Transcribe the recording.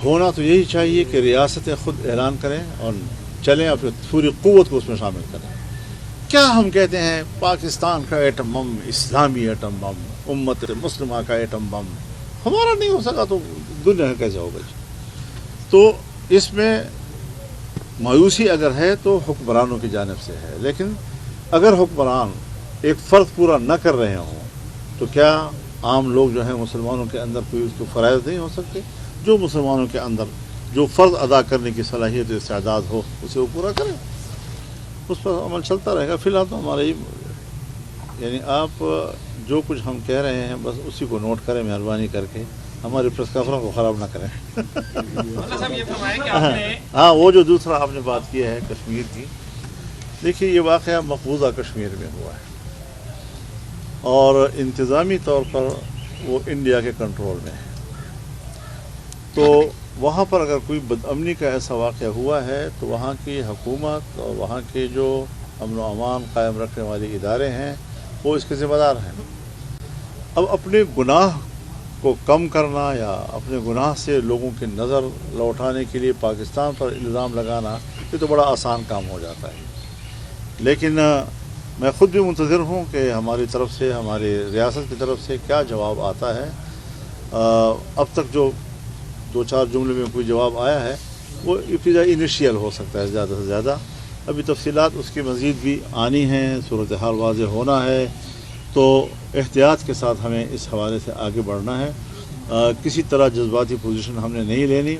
ہونا تو یہی چاہیے کہ ریاستیں خود اعلان کریں اور چلیں اپنی پوری قوت کو اس میں شامل کریں. کیا ہم کہتے ہیں پاکستان کا ایٹم بم، اسلامی ایٹم بم، امت مسلمہ کا ایٹم بم، ہمارا نہیں ہو سکا تو دنیا کا کیسے ہوگا؟ تو اس میں مایوسی اگر ہے تو حکمرانوں کی جانب سے ہے، لیکن اگر حکمران ایک فرض پورا نہ کر رہے ہوں تو کیا عام لوگ جو ہیں مسلمانوں کے اندر کوئی اس کو فرائض نہیں ہو سکتے؟ جو مسلمانوں کے اندر جو فرض ادا کرنے کی صلاحیت و استعداد ہو اسے وہ پورا کریں، اس پر عمل چلتا رہے گا. فی الحال تو ہمارا یعنی آپ جو کچھ ہم کہہ رہے ہیں بس اسی کو نوٹ کریں مہربانی کر کے، ہماری پریس کانفرنس کو خراب نہ کریں. ہاں، وہ جو دوسرا آپ نے بات کی ہے کشمیر کی، دیکھیے یہ واقعہ مقبوضہ کشمیر میں ہوا ہے اور انتظامی طور پر وہ انڈیا کے کنٹرول میں ہے. تو وہاں پر اگر کوئی بدامنی کا ایسا واقعہ ہوا ہے تو وہاں کی حکومت اور وہاں کے جو امن و امان قائم رکھنے والے ادارے ہیں وہ اس کے ذمہ دار ہیں. اب اپنے گناہ کو کم کرنا یا اپنے گناہ سے لوگوں کی نظر لوٹانے کے لیے پاکستان پر الزام لگانا یہ تو بڑا آسان کام ہو جاتا ہے. لیکن میں خود بھی منتظر ہوں کہ ہماری طرف سے، ہماری ریاست کی طرف سے کیا جواب آتا ہے. اب تک جو دو چار جملے میں کوئی جواب آیا ہے وہ ابتدائی انیشیل ہو سکتا ہے زیادہ سے زیادہ. ابھی تفصیلات اس کی مزید بھی آنی ہیں، صورتحال واضح ہونا ہے، تو احتیاط کے ساتھ ہمیں اس حوالے سے آگے بڑھنا ہے. کسی طرح جذباتی پوزیشن ہم نے نہیں لینی.